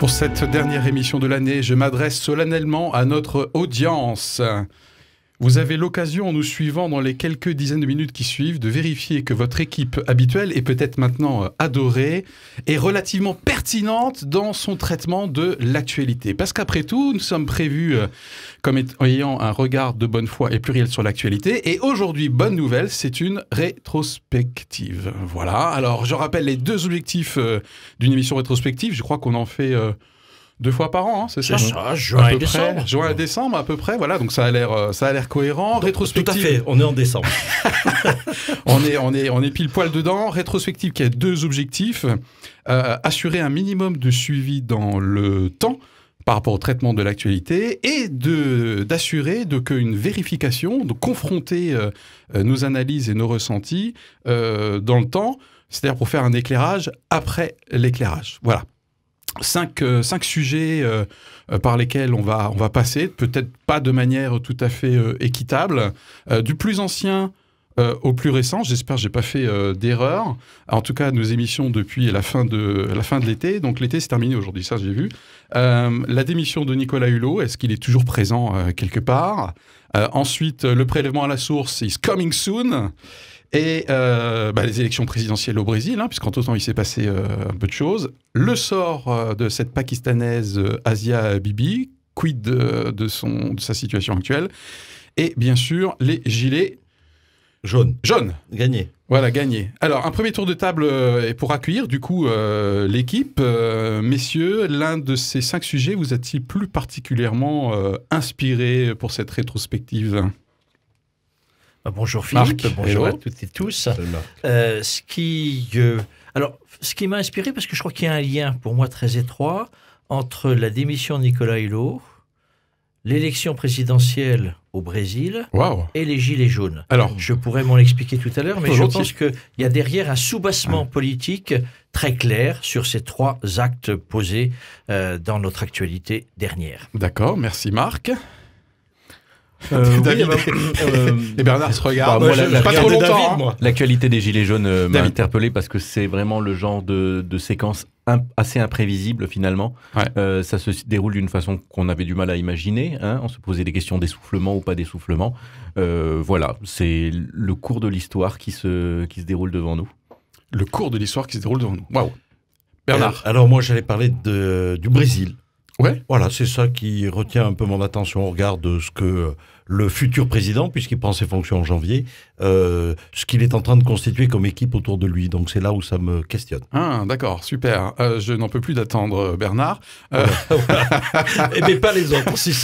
Pour cette dernière émission de l'année, je m'adresse solennellement à notre audience. Vous avez l'occasion, en nous suivant dans les quelques dizaines de minutes qui suivent, de vérifier que votre équipe habituelle, et peut-être maintenant adorée, est relativement pertinente dans son traitement de l'actualité. Parce qu'après tout, nous sommes prévus comme ayant un regard de bonne foi et pluriel sur l'actualité. Et aujourd'hui, bonne nouvelle, c'est une rétrospective. Voilà, alors je rappelle les deux objectifs d'une émission rétrospective. Je crois qu'on en fait... 2 fois par an, hein, c'est ça? C'est ça, juin et décembre. Juin et décembre, à peu près, voilà, donc ça a l'air cohérent. Rétrospective. Tout à fait, on est en décembre. on est pile poil dedans. Rétrospective qui a 2 objectifs. Assurer un minimum de suivi dans le temps par rapport au traitement de l'actualité et d'assurer qu'une vérification, de confronter nos analyses et nos ressentis dans le temps, c'est-à-dire pour faire un éclairage après l'éclairage. Voilà. 5 sujets par lesquels on va passer, peut-être pas de manière tout à fait équitable, du plus ancien au plus récent. J'espère que j'ai pas fait d'erreur. En tout cas, nos émissions depuis la fin de l'été. Donc l'été c'est terminé aujourd'hui, ça j'ai vu. La démission de Nicolas Hulot, est-ce qu'il est toujours présent quelque part? Ensuite, le prélèvement à la source is coming soon. Et les élections présidentielles au Brésil, hein, puisqu'entre-temps il s'est passé un peu de choses. Le sort de cette Pakistanaise Asia Bibi, quid de sa situation actuelle. Et bien sûr, les gilets jaunes. Gagné. Voilà, gagné. Alors, un premier tour de table est pour accueillir, du coup, l'équipe. Messieurs, l'un de ces 5 sujets vous a-t-il plus particulièrement inspiré pour cette rétrospective ? Bonjour Philippe, Marc, bonjour à toutes et tous. Ce qui m'a inspiré, parce que je crois qu'il y a un lien pour moi très étroit entre la démission de Nicolas Hulot, l'élection présidentielle au Brésil et les Gilets jaunes. Alors, je pourrais m'en expliquer tout à l'heure, mais je pense qu'il y a derrière un soubassement politique très clair sur ces 3 actes posés dans notre actualité dernière. D'accord, merci Marc. David et Bernard se regardent. Pas trop longtemps. L'actualité des Gilets jaunes m'a interpellé parce que c'est vraiment le genre de séquence assez imprévisible finalement. Ouais. Ça se déroule d'une façon qu'on avait du mal à imaginer. Hein. On se posait des questions d'essoufflement ou pas d'essoufflement. Voilà, c'est le cours de l'histoire qui se déroule devant nous. Le cours de l'histoire qui se déroule devant nous. Waouh. Bernard. Alors moi j'allais parler du Brésil. Ouais. Voilà, c'est ça qui retient un peu mon attention au regard de ce que le futur président, puisqu'il prend ses fonctions en janvier, ce qu'il est en train de constituer comme équipe autour de lui. Donc c'est là où ça me questionne. Ah, d'accord, super. Je n'en peux plus d'attendre, Bernard. Eh bien, pas les autres, si.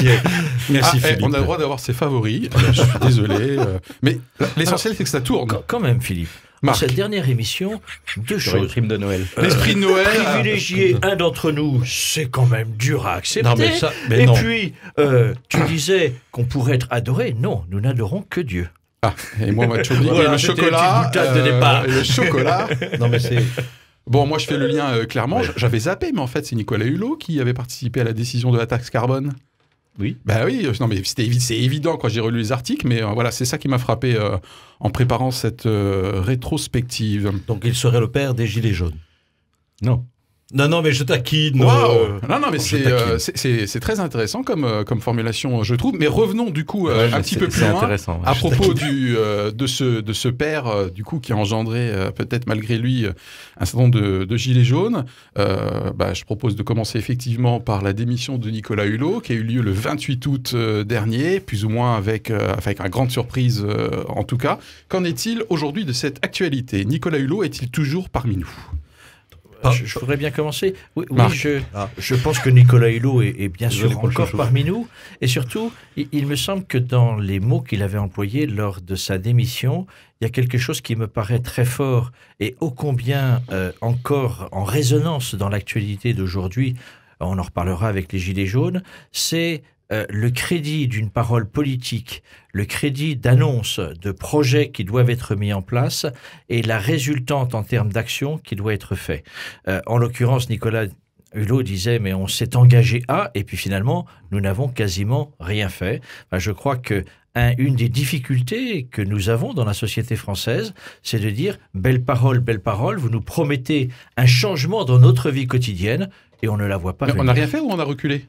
Merci Philippe. On a le droit d'avoir ses favoris. Je suis désolé. Mais l'essentiel, c'est que ça tourne. Quand même, Philippe. Dans cette dernière émission, 2 choses. L'esprit de Noël. L'esprit de Noël. Privilégier un d'entre nous, c'est quand même dur à accepter. Non, mais non. Puis, tu disais qu'on pourrait être adoré. Non, nous n'adorons que Dieu. Ah, et moi, tu oublies le chocolat. De départ. Le chocolat. Non, mais c'est... Bon, moi, je fais le lien clairement. Ouais. J'avais zappé, mais en fait, c'est Nicolas Hulot qui avait participé à la décision de la taxe carbone. Oui. Bah oui, non mais c'est évident quand j'ai relu les articles, mais voilà, c'est ça qui m'a frappé en préparant cette rétrospective. Donc il serait le père des Gilets jaunes? Non. Non, mais je taquine. Wow. Non, mais c'est très intéressant comme formulation, je trouve. Mais revenons du coup un petit peu plus loin à propos de ce père du coup qui a engendré peut-être malgré lui un certain nombre de gilets jaunes. Je propose de commencer effectivement par la démission de Nicolas Hulot qui a eu lieu le 28 août dernier, plus ou moins avec une grande surprise en tout cas. Qu'en est-il aujourd'hui de cette actualité? Nicolas Hulot est-il toujours parmi nous? Je voudrais bien commencer. Oui, je pense que Nicolas Hulot est bien sûr encore parmi nous. Et surtout, il me semble que dans les mots qu'il avait employés lors de sa démission, il y a quelque chose qui me paraît très fort et ô combien encore en résonance dans l'actualité d'aujourd'hui. On en reparlera avec les Gilets jaunes. C'est le crédit d'une parole politique, le crédit d'annonce de projets qui doivent être mis en place et la résultante en termes d'action qui doit être fait. En l'occurrence, Nicolas Hulot disait, mais on s'est engagé à, et puis finalement, nous n'avons quasiment rien fait. Je crois que une des difficultés que nous avons dans la société française, c'est de dire, belle parole, vous nous promettez un changement dans notre vie quotidienne, et on ne la voit pas. On n'a rien fait ou on a reculé?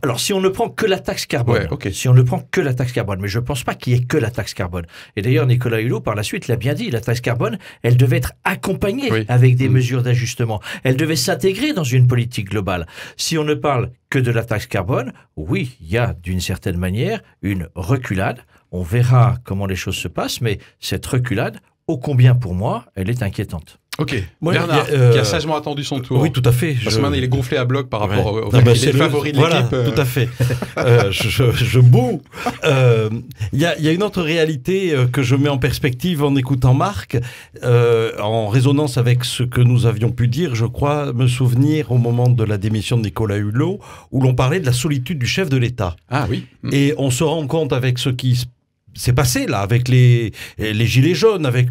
Alors, si on ne prend que la taxe carbone, si on ne prend que la taxe carbone, mais je ne pense pas qu'il y ait que la taxe carbone. Et d'ailleurs, Nicolas Hulot, par la suite, l'a bien dit, la taxe carbone, elle devait être accompagnée avec des mesures d'ajustement. Elle devait s'intégrer dans une politique globale. Si on ne parle que de la taxe carbone, oui, il y a d'une certaine manière une reculade. On verra comment les choses se passent, mais cette reculade, ô combien pour moi, elle est inquiétante. Ok, Bernard, qui a sagement attendu son tour. Oui, tout à fait. Parce que maintenant, il est gonflé à bloc par rapport au fait qu'il est le favori de l'équipe. Voilà, tout à fait. Je boue. Il y a une autre réalité que je mets en perspective en écoutant Marc, en résonance avec ce que nous avions pu dire, je crois, me souvenir au moment de la démission de Nicolas Hulot, où l'on parlait de la solitude du chef de l'État. Ah oui. Et on se rend compte avec ce qui c'est passé là, avec les Gilets jaunes, avec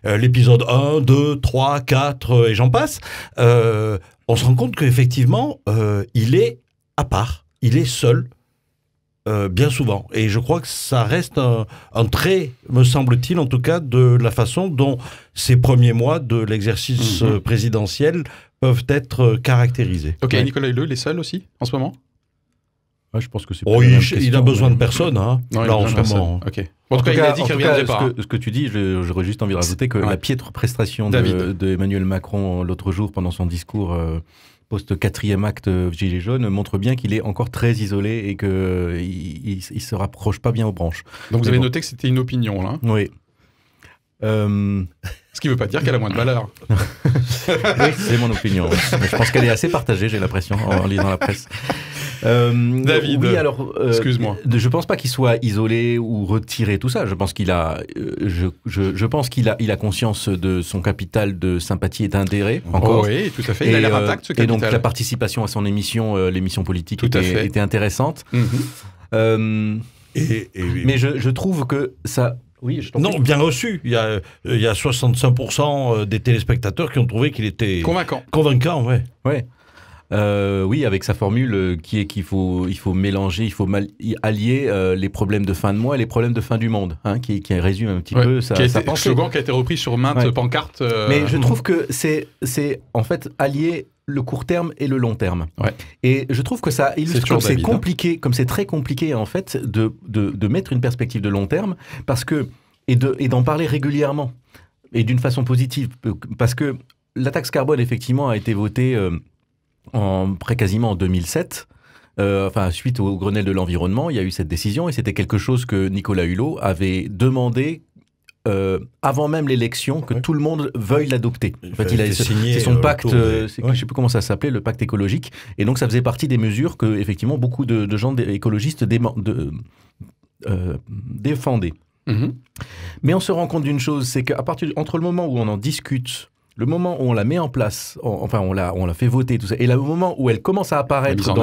l'épisode 1, 2, 3, 4 et j'en passe, on se rend compte qu'effectivement, il est à part, il est seul, bien souvent. Et je crois que ça reste un trait, me semble-t-il, en tout cas, de la façon dont ces premiers mois de l'exercice présidentiel peuvent être caractérisés. Ok, Nicolas Hulot, il est seul aussi, en ce moment? Ouais, je pense que c'est il a besoin de personne, hein, non, là, en ce moment. Ok. En tout cas, il a dit qu'il ne reviendrait pas. Ce que tu dis, j'aurais juste envie de rajouter que la piètre prestation de Emmanuel Macron l'autre jour pendant son discours post-4e acte Gilets jaunes montre bien qu'il est encore très isolé et qu'il ne se rapproche pas bien aux branches. Donc vous avez noté que c'était une opinion, là? Oui. Ce qui ne veut pas dire qu'elle a moins de valeur. Oui, c'est mon opinion. Mais je pense qu'elle est assez partagée, j'ai l'impression, en lisant la presse. David, oui, alors, excuse-moi. Je pense pas qu'il soit isolé ou retiré, tout ça. Je pense qu'il a, je pense qu'il a conscience de son capital de sympathie et d'intérêt. Encore. Oh oui, tout à fait. Il a l'air intact, ce capital. Et donc la participation à son émission, l'émission politique, était intéressante. Oui. Mais je trouve que ça. Oui, non, bien reçu. Il y a 65% des téléspectateurs qui ont trouvé qu'il était convaincant, ouais. Ouais. Oui, avec sa formule qui est qu'il faut mélanger, il faut allier les problèmes de fin de mois et les problèmes de fin du monde, hein, qui résume un petit peu sa pensée. Slogan qui a été repris sur maintes pancartes. Mais je trouve que c'est en fait allier le court terme et le long terme. Ouais. Et je trouve que ça illustre comme c'est compliqué, comme c'est très compliqué en fait de mettre une perspective de long terme parce que et d'en parler régulièrement et d'une façon positive parce que la taxe carbone effectivement a été votée quasiment en 2007. Suite au Grenelle de l'environnement, il y a eu cette décision et c'était quelque chose que Nicolas Hulot avait demandé avant même l'élection que tout le monde veuille l'adopter. En fait, c'est son pacte, je ne sais plus comment ça s'appelait, le pacte écologique. Et donc, ça faisait partie des mesures que, effectivement, beaucoup de gens écologistes défendaient. Mais on se rend compte d'une chose, c'est qu'entre le moment où on en discute, le moment où on la met en place, on la fait voter, tout ça, et le moment où elle commence à apparaître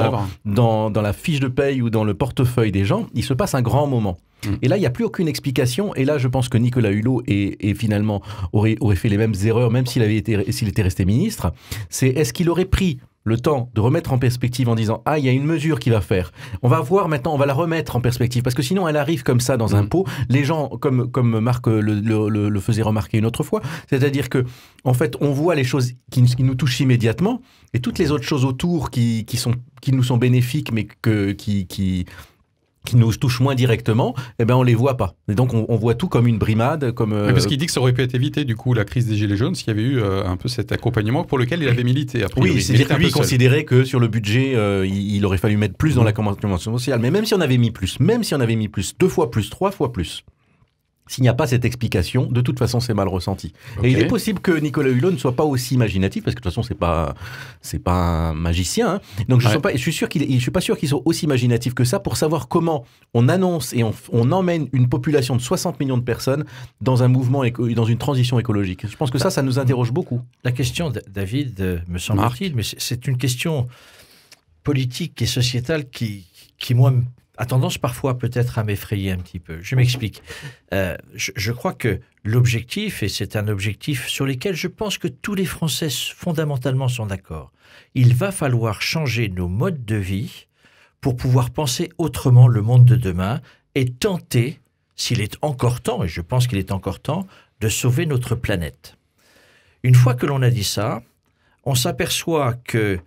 dans la fiche de paye ou dans le portefeuille des gens, il se passe un grand moment. Et là, il n'y a plus aucune explication. Et là, je pense que Nicolas Hulot finalement aurait fait les mêmes erreurs, même s'il était resté ministre. C'est est-ce qu'il aurait pris le temps de remettre en perspective en disant « Ah, il y a une mesure qui va faire. On va voir maintenant, on va la remettre en perspective. » Parce que sinon, elle arrive comme ça dans un pot. Les gens, comme Marc le faisait remarquer une autre fois, c'est-à-dire que en fait, on voit les choses qui nous touchent immédiatement et toutes les autres choses autour qui nous sont bénéfiques, mais qui nous touchent moins directement, eh ben on les voit pas. Et donc on voit tout comme une brimade, parce qu'il dit que ça aurait pu être évité du coup la crise des Gilets jaunes s'il y avait eu un peu cet accompagnement pour lequel il avait milité. Oui, c'est-à-dire que lui considérait que sur le budget, il aurait fallu mettre plus dans la convention sociale. Mais même si on avait mis plus, 2 fois plus, 3 fois plus, s'il n'y a pas cette explication, de toute façon, c'est mal ressenti. Okay. Et il est possible que Nicolas Hulot ne soit pas aussi imaginatif, parce que de toute façon, c'est pas un magicien. Hein. Donc, je suis pas sûr qu'il soit aussi imaginatif que ça pour savoir comment on annonce et on emmène une population de 60 millions de personnes dans un mouvement, dans une transition écologique. Je pense que ça nous interroge beaucoup. La question, David, me semble-t-il, mais c'est une question politique et sociétale qui moi, a tendance parfois peut-être à m'effrayer un petit peu. Je m'explique. Je crois que l'objectif, et c'est un objectif sur lequel je pense que tous les Français fondamentalement sont d'accord, il va falloir changer nos modes de vie pour pouvoir penser autrement le monde de demain et tenter, s'il est encore temps, et je pense qu'il est encore temps, de sauver notre planète. Une fois que l'on a dit ça, on s'aperçoit que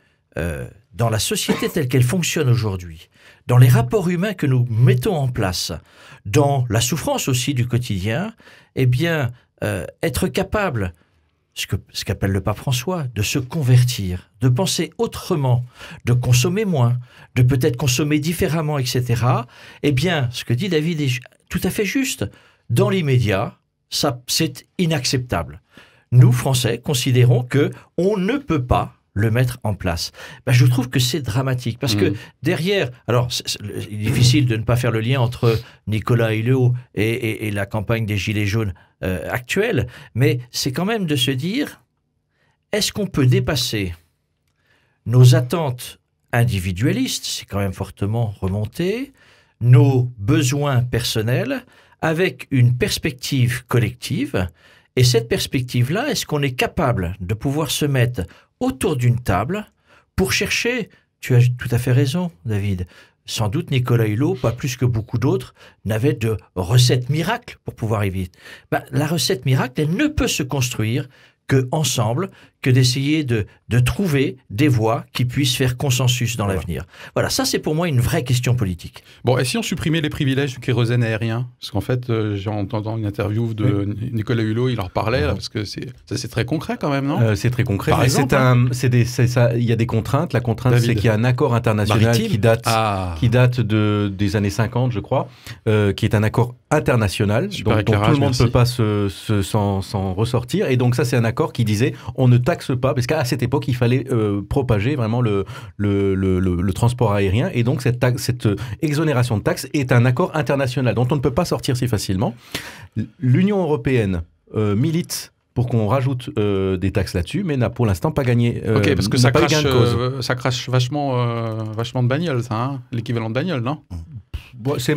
dans la société telle qu'elle fonctionne aujourd'hui, dans les rapports humains que nous mettons en place, dans la souffrance aussi du quotidien, eh bien, être capable, ce qu'appelle le pape François, de se convertir, de penser autrement, de consommer moins, de peut-être consommer différemment, etc. Eh bien, ce que dit David est tout à fait juste. Dans l'immédiat, ça, c'est inacceptable. Nous, Français, considérons que on ne peut pas le mettre en place. Ben, je trouve que c'est dramatique, parce que derrière... Alors, il est difficile de ne pas faire le lien entre Nicolas Hulot et la campagne des Gilets jaunes actuelle, mais c'est quand même de se dire, est-ce qu'on peut dépasser nos attentes individualistes, c'est quand même fortement remonté, nos besoins personnels, avec une perspective collective, et cette perspective-là, est-ce qu'on est capable de pouvoir se mettre autour d'une table pour chercher, tu as tout à fait raison, David, sans doute Nicolas Hulot, pas plus que beaucoup d'autres, n'avait de recette miracle pour pouvoir y vivre. Ben, la recette miracle, elle ne peut se construire qu'ensemble, que d'essayer de trouver des voies qui puissent faire consensus dans l'avenir. Voilà, ça c'est pour moi une vraie question politique. Bon, et si on supprimait les privilèges du kérosène aérien? Parce qu'en fait, j'ai entendu une interview de Nicolas Hulot, il en reparlait, là, parce que c'est très concret quand même, non? C'est très concret. Par exemple, il y a des contraintes. La contrainte, c'est qu'il y a un accord international qui date des années 50, je crois, qui est un accord international, dont tout le monde ne peut pas s'en ressortir. Et donc ça, c'est un accord qui disait, on ne taxe pas, parce qu'à cette époque, il fallait propager vraiment le transport aérien. Et donc, cette exonération de taxes est un accord international dont on ne peut pas sortir si facilement. L'Union européenne milite pour qu'on rajoute des taxes là-dessus, mais n'a pour l'instant pas gagné. Ok, parce que ça crache vachement de bagnoles, ça, hein, l'équivalent de bagnole, non? Bon, c'est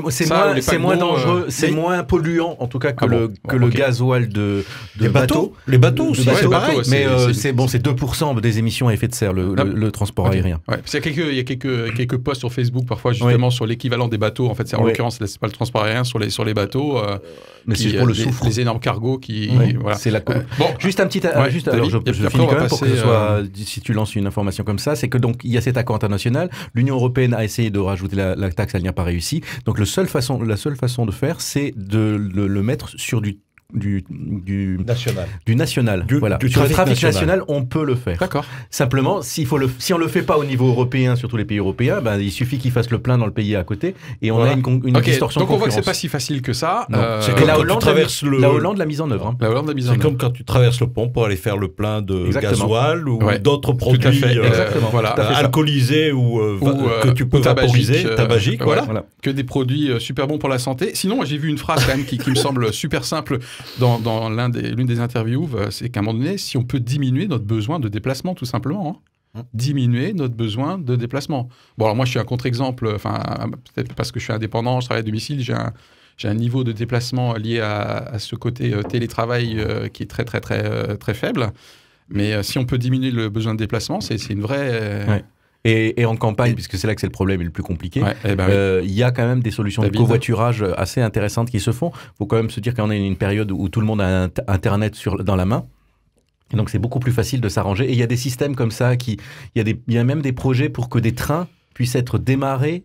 moins dangereux, c'est moins polluant en tout cas que le gasoil des bateaux. Les bateaux aussi, c'est pareil. Mais c'est 2% des émissions à effet de serre, le transport aérien. Ouais, il y a quelques posts sur Facebook parfois justement sur l'équivalent des bateaux. En fait, en l'occurrence, c'est pas le transport aérien sur les bateaux. Mais c'est pour le soufre. Les énormes cargos qui. Voilà. C'est la. Bon, juste un petit. Alors, je finis quand même pour que ce soit. Si tu lances une information comme ça, c'est que donc il y a cet accord international. L'Union européenne a essayé de rajouter la taxe, elle n'y a pas réussi. Donc la seule façon de faire, c'est de le mettre sur du national. Sur le trafic national, on peut le faire. D'accord. Simplement, si on le fait pas au niveau européen, sur tous les pays européens, ben, il suffit qu'ils fassent le plein dans le pays à côté et on a une distorsion de concurrence. Donc on voit que c'est pas si facile que ça. C'est comme la Hollande l'a mise en œuvre. C'est comme quand tu traverses le pont pour aller faire le plein de gasoil ou d'autres produits alcoolisés ou que tu peux vaporiser, tabagiques. Voilà. Que des produits super bons pour la santé. Sinon, j'ai vu une phrase quand même qui me semble super simple dans l'une des interviews, c'est qu'à un moment donné, si on peut diminuer notre besoin de déplacement, tout simplement. Diminuer notre besoin de déplacement. Bon, alors moi, je suis un contre-exemple, peut-être parce que je suis indépendant, je travaille à domicile, j'ai un niveau de déplacement lié à ce côté télétravail qui est très, très, très, très faible. Mais si on peut diminuer le besoin de déplacement, c'est une vraie... Et en campagne, puisque c'est là que c'est le problème le plus compliqué, il y a quand même des solutions de covoiturage assez intéressantes qui se font. Il faut quand même se dire qu'on est une période où tout le monde a Internet dans la main. Et donc c'est beaucoup plus facile de s'arranger. Et il y a des systèmes comme ça, il y a même des projets pour que des trains puissent être démarrés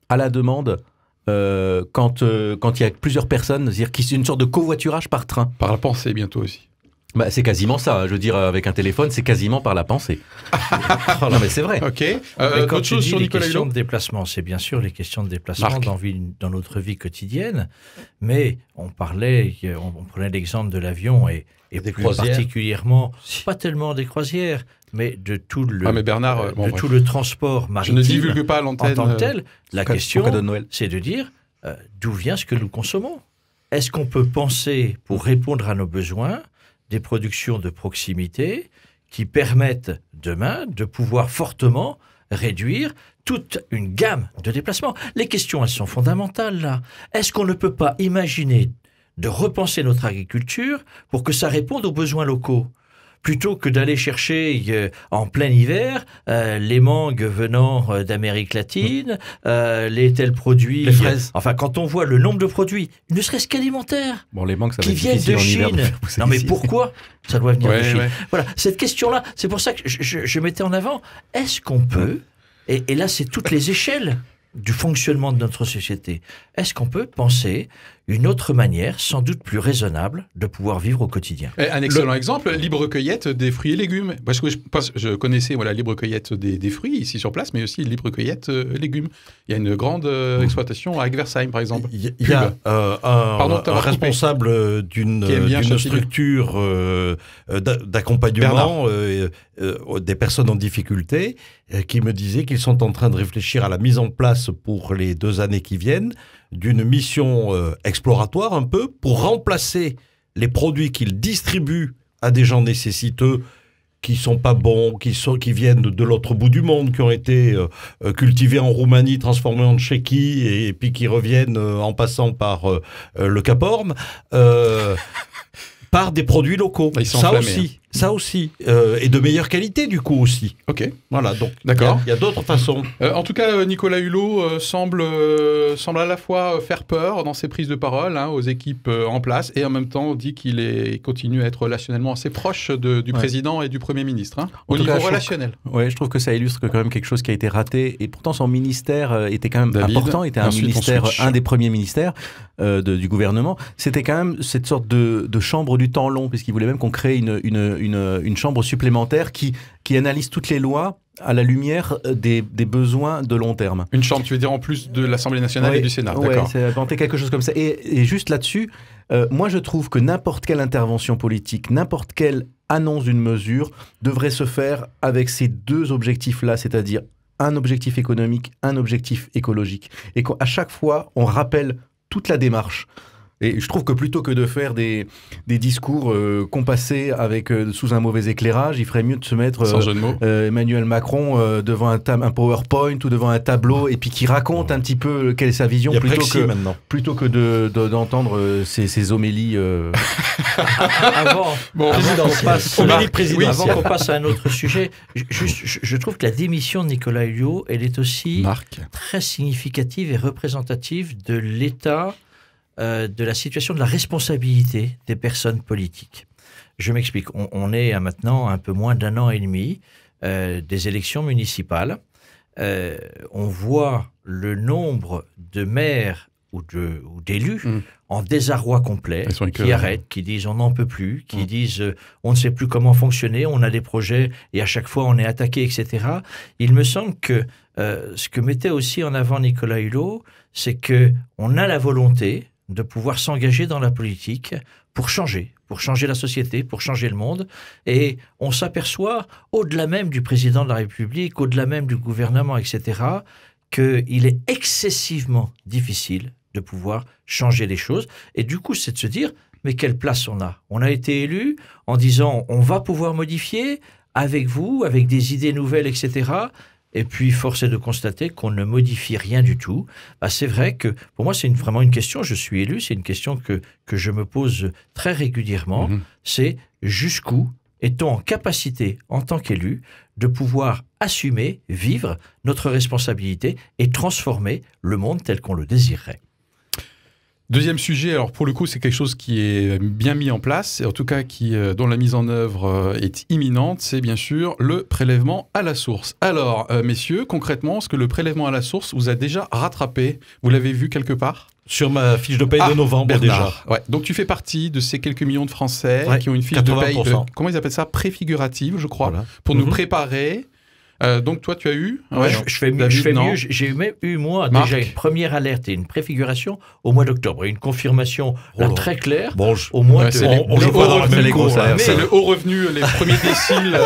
à la demande quand il y a plusieurs personnes, c'est-à-dire qu'il y a une sorte de covoiturage par train. Par la pensée bientôt aussi. Bah, c'est quasiment ça, je veux dire, avec un téléphone, c'est quasiment par la pensée. Non, mais c'est vrai. Ok. Quand tu dis les questions de déplacement, c'est bien sûr les questions de déplacement dans notre vie quotidienne, mais on prenait l'exemple de l'avion et plus particulièrement, pas tellement des croisières, mais de tout le, tout le transport maritime. Je ne divulgue pas à l'antenne. En tant que tel, la question, c'est de dire d'où vient ce que nous consommons. Est-ce qu'on peut penser, pour répondre à nos besoins, des productions de proximité qui permettent demain de pouvoir fortement réduire toute une gamme de déplacements. Les questions, elles sont fondamentales là. Est-ce qu'on ne peut pas imaginer de repenser notre agriculture pour que ça réponde aux besoins locaux ? plutôt que d'aller chercher en plein hiver les mangues venant d'Amérique latine, les tels produits, les fraises. Enfin, quand on voit le nombre de produits, ne serait-ce qu'alimentaires, bon, les mangues, ça va qui viennent de Chine. Non, mais pourquoi ça doit venir de Chine? Voilà, cette question-là, c'est pour ça que je mettais en avant. Est-ce qu'on peut, et là, c'est toutes les échelles du fonctionnement de notre société, est-ce qu'on peut penser une autre manière, sans doute plus raisonnable, de pouvoir vivre au quotidien? Un excellent exemple, libre cueillette des fruits et légumes. Parce que je connaissais libre cueillette des fruits ici sur place, mais aussi libre cueillette légumes. Il y a une grande exploitation à Egversheim, par exemple. Il y a un responsable d'une structure d'accompagnement des personnes en difficulté qui me disait qu'ils sont en train de réfléchir à la mise en place pour les 2 années qui viennent d'une mission exploratoire un peu pour remplacer les produits qu'ils distribuent à des gens nécessiteux qui sont pas bons, qui viennent de l'autre bout du monde, qui ont été cultivés en Roumanie, transformés en Tchéquie et puis qui reviennent en passant par le Cap Horn, par des produits locaux. Ça aussi, et de meilleure qualité du coup aussi. Ok. Voilà, donc d'accord. Il y a d'autres façons. En tout cas, Nicolas Hulot semble à la fois faire peur dans ses prises de parole aux équipes en place, et en même temps dit qu'il continue à être relationnellement assez proche du président et du Premier ministre, au niveau relationnel. Je trouve que ça illustre quand même quelque chose qui a été raté, et pourtant son ministère était quand même important, était un des premiers ministères du gouvernement. C'était quand même cette sorte de chambre du temps long, puisqu'il voulait même qu'on crée une chambre supplémentaire qui analyse toutes les lois à la lumière des besoins de long terme. Une chambre, tu veux dire, en plus de l'Assemblée nationale et du Sénat, d'accord. C'est inventé quelque chose comme ça. Et juste là-dessus, moi je trouve que n'importe quelle intervention politique, n'importe quelle annonce d'une mesure devrait se faire avec ces 2 objectifs-là, c'est-à-dire un objectif économique, un objectif écologique. Et qu'à chaque fois, on rappelle toute la démarche. Et je trouve que plutôt que de faire des discours compassés sous un mauvais éclairage, il ferait mieux de se mettre sans jeu de mots. Emmanuel Macron devant un PowerPoint ou devant un tableau et puis qui raconte un petit peu quelle est sa vision plutôt que d'entendre ces homélies. Avant qu'on passe à un autre sujet, je trouve que la démission de Nicolas Hulot, elle est aussi très significative et représentative de l'état de la situation de la responsabilité des personnes politiques. Je m'explique. On est à maintenant un peu moins d'1 an et demi des élections municipales. On voit le nombre de maires ou d'élus en désarroi complet, qui arrêtent, qui disent on n'en peut plus, qui disent on ne sait plus comment fonctionner, on a des projets et à chaque fois on est attaqué, etc. Il me semble que ce que mettait aussi en avant Nicolas Hulot, c'est qu'on a la volonté de pouvoir s'engager dans la politique pour changer la société, pour changer le monde. Et on s'aperçoit, au-delà même du président de la République, au-delà même du gouvernement, etc., qu'il est excessivement difficile de pouvoir changer les choses. Et du coup, c'est de se dire, mais quelle place on a? On a été élu en disant, on va pouvoir modifier avec vous, avec des idées nouvelles, etc., et puis, force est de constater qu'on ne modifie rien du tout. C'est vrai que, pour moi, c'est vraiment une question, je suis élu, c'est une question que je me pose très régulièrement, c'est jusqu'où est-on en capacité, en tant qu'élu, de pouvoir assumer, vivre notre responsabilité et transformer le monde tel qu'on le désirerait. Deuxième sujet, alors pour le coup, c'est quelque chose qui est bien mis en place, et en tout cas dont la mise en œuvre est imminente, c'est bien sûr le prélèvement à la source. Alors, messieurs, concrètement, est-ce que le prélèvement à la source vous a déjà rattrapé? Vous l'avez vu quelque part? Sur ma fiche de paye de novembre, Bernard, déjà. Ouais. Donc tu fais partie de ces quelques millions de Français qui ont une fiche 80%. De paye, comment ils appellent ça? Préfigurative, je crois, pour nous préparer. Donc toi, tu as eu je fais mieux. J'ai même eu, moi, déjà une première alerte et une préfiguration au mois d'octobre. Et une confirmation très claire au mois de... C'est le haut revenu, les premiers déciles.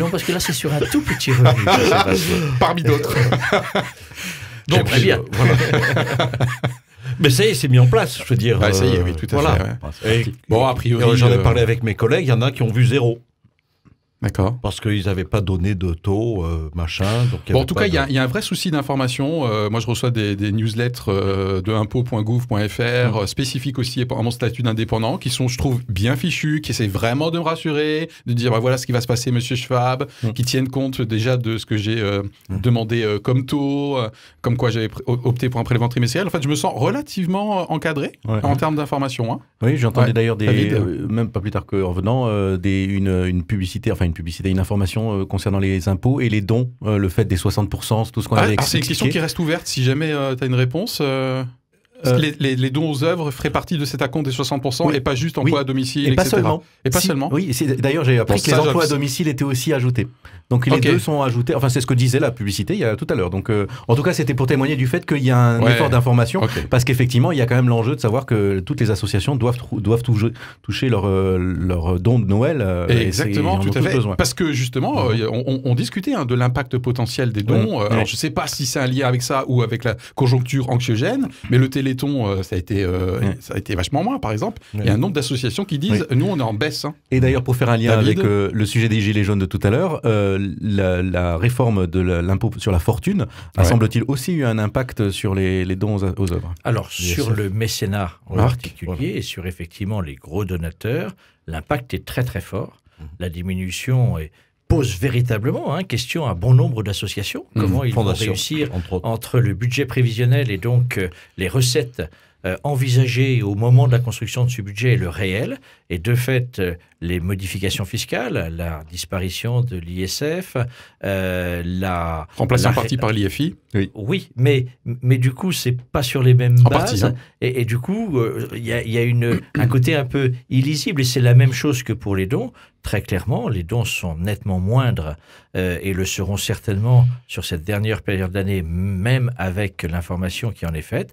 Non, parce que là, c'est sur un tout petit revenu. Parmi d'autres. Donc, très bien. Mais ça y est, c'est mis en place, je veux dire. Ça y est, oui, tout à fait. Ouais. Bon, a priori... J'en ai parlé avec mes collègues, il y en a qui ont vu 0. D'accord. Parce qu'ils n'avaient pas donné de taux, machin. Donc en tout cas, il y a un vrai souci d'information. Moi, je reçois des newsletters de impôts.gouv.fr spécifiques aussi à mon statut d'indépendant, qui sont, je trouve, bien fichus, qui essaient vraiment de me rassurer, de dire voilà ce qui va se passer, monsieur Schwab, qui tiennent compte déjà de ce que j'ai demandé comme taux, comme quoi j'avais opté pour un prélèvement trimestriel. En fait, je me sens relativement encadré en termes d'information. Hein. Oui, j'entendais d'ailleurs même pas plus tard qu'en venant, une publicité, une information concernant les impôts et les dons, le fait des 60%, tout ce qu'on avait expliqué. C'est une question qui reste ouverte, si jamais tu as une réponse. Les dons aux œuvres feraient partie de cet acompte des 60% et pas juste emploi à domicile, etc. Et pas seulement. Oui, d'ailleurs, j'ai appris que les emplois à domicile étaient aussi ajoutés. Donc les deux sont ajoutés. Enfin, c'est ce que disait la publicité il y a tout à l'heure. Donc, en tout cas, c'était pour témoigner du fait qu'il y a un effort d'information, parce qu'effectivement, il y a quand même l'enjeu de savoir que toutes les associations doivent toucher leur don de Noël. Exactement, tout à fait. Parce que justement, on discutait de l'impact potentiel des dons. Alors, je ne sais pas si c'est un lien avec ça ou avec la conjoncture anxiogène, mais le Téléthon, ça a été vachement moins, par exemple. Il y a un nombre d'associations qui disent nous, on est en baisse. Hein. Et d'ailleurs, pour faire un lien avec le sujet des Gilets jaunes de tout à l'heure, la réforme de l'impôt sur la fortune a, semble-t-il, aussi eu un impact sur les dons aux œuvres. Alors, sur le mécénat en particulier et sur effectivement les gros donateurs, l'impact est très très fort. La diminution pose véritablement question à bon nombre d'associations. Comment ils vont réussir entre le budget prévisionnel et donc les recettes envisagées au moment de la construction de ce budget et le réel, et de fait les modifications fiscales, la disparition de l'ISF, remplacée en partie par l'IFI. Oui, mais du coup c'est pas sur les mêmes bases, et du coup il y a un côté un peu illisible, et c'est la même chose que pour les dons. Très clairement, les dons sont nettement moindres et le seront certainement sur cette dernière période d'année, même avec l'information qui en est faite.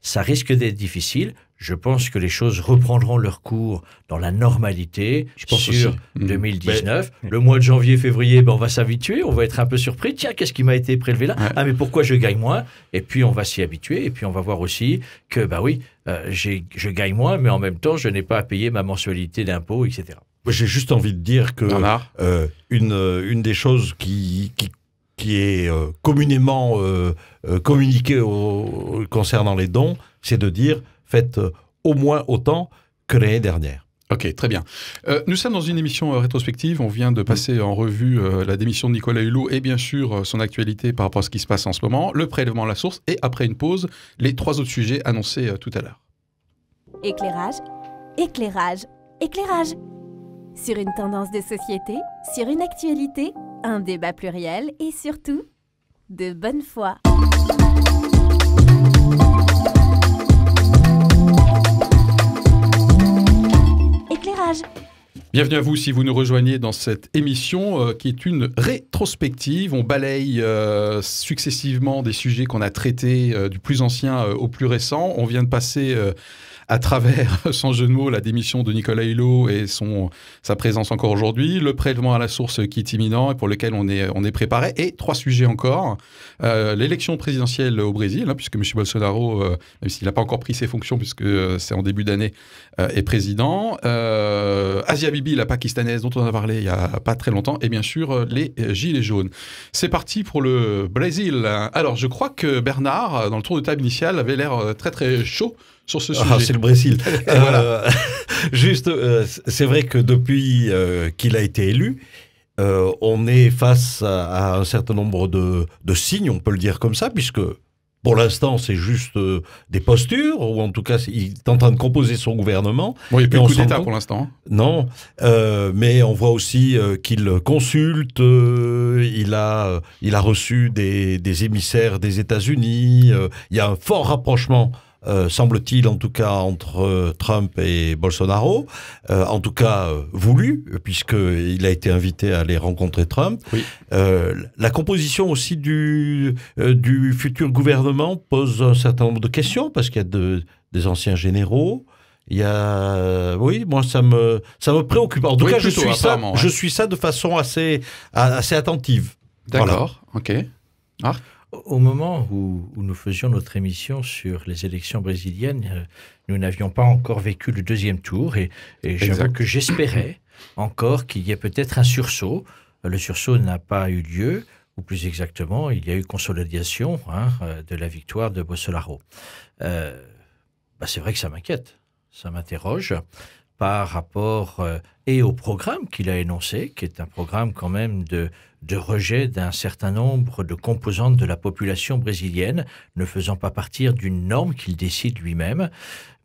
Ça risque d'être difficile. Je pense que les choses reprendront leur cours dans la normalité sur 2019. Le mois de janvier, février, on va s'habituer, on va être un peu surpris. Tiens, qu'est-ce qui m'a été prélevé là ? Ah, mais pourquoi je gagne moins ? Et puis, on va s'y habituer. Et puis, on va voir aussi que, je gagne moins, mais en même temps, je n'ai pas à payer ma mensualité d'impôt, etc. J'ai juste envie de dire que une des choses qui est communément communiquée concernant les dons, c'est de dire faites au moins autant que l'année dernière. Ok, très bien. Nous sommes dans une émission rétrospective. On vient de passer en revue la démission de Nicolas Hulot et bien sûr son actualité par rapport à ce qui se passe en ce moment, le prélèvement à la source et après une pause, les 3 autres sujets annoncés tout à l'heure. Éclairage, éclairage, éclairage. Sur une tendance de société, sur une actualité, un débat pluriel et surtout, de bonne foi. Éclairage. Bienvenue à vous si vous nous rejoignez dans cette émission qui est une rétrospective. On balaye successivement des sujets qu'on a traités du plus ancien au plus récent. On vient de passer à travers, sans jeu de mots, la démission de Nicolas Hulot et sa présence encore aujourd'hui, le prélèvement à la source qui est imminent et pour lequel on est préparé, et 3 sujets encore. L'élection présidentielle au Brésil, puisque M. Bolsonaro, même s'il n'a pas encore pris ses fonctions, puisque c'est en début d'année, est président. Asia Bibi, la pakistanaise dont on a parlé il n'y a pas très longtemps, et bien sûr les Gilets jaunes. C'est parti pour le Brésil. Alors, je crois que Bernard, dans le tour de table initial, avait l'air très très chaud sur ce sujet. C'est le Brésil. Voilà. Juste, c'est vrai que depuis qu'il a été élu, on est face à un certain nombre de signes, on peut le dire comme ça, puisque pour l'instant, c'est juste des postures, ou en tout cas, il est en train de composer son gouvernement. Bon, il n'y a plus de coup d'État pour l'instant. Non, mais on voit aussi qu'il consulte, il a reçu des émissaires des États-Unis, il y a un fort rapprochement, semble-t-il en tout cas, entre Trump et Bolsonaro, en tout cas voulu, puisqu'il a été invité à aller rencontrer Trump. Oui. La composition aussi du futur gouvernement pose un certain nombre de questions, parce qu'il y a des anciens généraux. Il y a, oui, moi ça me préoccupe. En tout cas, je suis ça de façon assez attentive. D'accord, voilà. Ok. Au moment où nous faisions notre émission sur les élections brésiliennes, nous n'avions pas encore vécu le deuxième tour et j'avoue que j'espérais encore qu'il y ait peut-être un sursaut. Le sursaut n'a pas eu lieu, ou plus exactement, il y a eu consolidation de la victoire de Bolsonaro. C'est vrai que ça m'inquiète, ça m'interroge par rapport et au programme qu'il a énoncé, qui est un programme quand même de rejet d'un certain nombre de composantes de la population brésilienne, ne faisant pas partir d'une norme qu'il décide lui-même.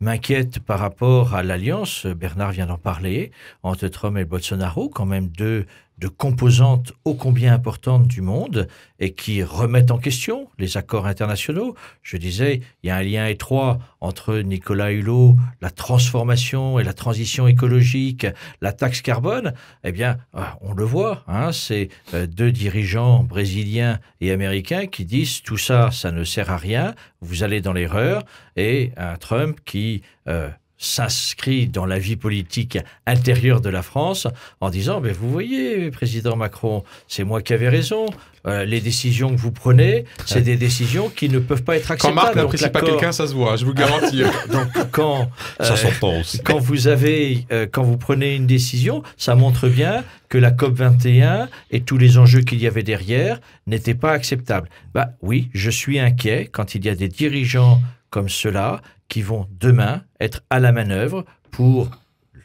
M'inquiète par rapport à l'alliance, Bernard vient d'en parler, entre Trump et Bolsonaro, quand même deux composantes ô combien importantes du monde et qui remettent en question les accords internationaux. Je disais, il y a un lien étroit entre Nicolas Hulot, la transformation et la transition écologique, la taxe carbone. Eh bien, on le voit, c'est deux dirigeants brésiliens et américains qui disent tout ça, ça ne sert à rien, vous allez dans l'erreur, et un Trump qui s'inscrit dans la vie politique intérieure de la France en disant « Vous voyez, président Macron, c'est moi qui avais raison. Les décisions que vous prenez, c'est des décisions qui ne peuvent pas être acceptables. » Quand Marc n'apprécie pas quelqu'un, ça se voit, je vous garantis. Donc quand, ça s'entend aussi. Quand vous prenez une décision, ça montre bien que la COP21 et tous les enjeux qu'il y avait derrière n'étaient pas acceptables. Oui, je suis inquiet quand il y a des dirigeants comme ceux-là qui vont demain être à la manœuvre pour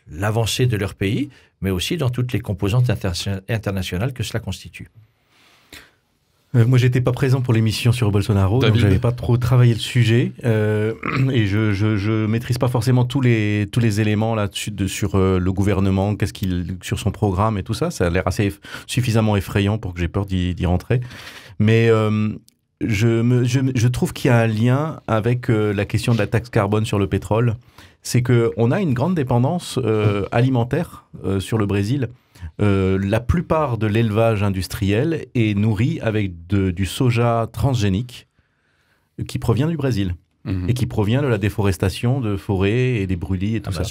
l'avancée de leur pays, mais aussi dans toutes les composantes internationales que cela constitue. Moi, j'étais pas présent pour l'émission sur Bolsonaro, donc j'avais pas trop travaillé le sujet, et je maîtrise pas forcément tous les éléments là-dessus sur le gouvernement, sur son programme et tout ça. Ça a l'air suffisamment effrayant pour que j'ai peur d'y rentrer. Mais je trouve qu'il y a un lien avec la question de la taxe carbone sur le pétrole. C'est qu'on a une grande dépendance alimentaire sur le Brésil. La plupart de l'élevage industriel est nourri avec du soja transgénique qui provient du Brésil. Et qui provient de la déforestation de forêts et des brûlis et tout ça.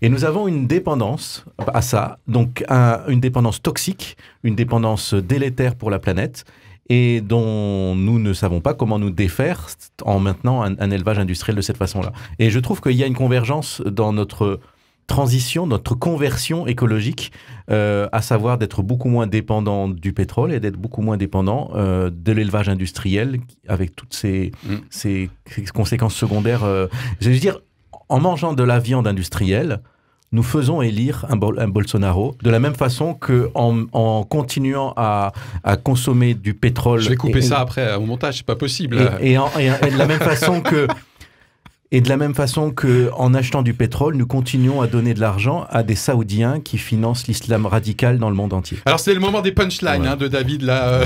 Et nous avons une dépendance à ça, donc une dépendance toxique, une dépendance délétère pour la planète, et dont nous ne savons pas comment nous défaire en maintenant un élevage industriel de cette façon-là. Et je trouve qu'il y a une convergence dans notre transition, notre conversion écologique, à savoir d'être beaucoup moins dépendant du pétrole et d'être beaucoup moins dépendant de l'élevage industriel avec toutes ces conséquences secondaires. Je veux dire, en mangeant de la viande industrielle, nous faisons élire un Bolsonaro de la même façon qu'en continuant à consommer du pétrole. Je vais couper ça après au montage, c'est pas possible. Et de la même façon que... Et de la même façon qu'en achetant du pétrole, nous continuons à donner de l'argent à des Saoudiens qui financent l'islam radical dans le monde entier. Alors c'est le moment des punchlines de David là,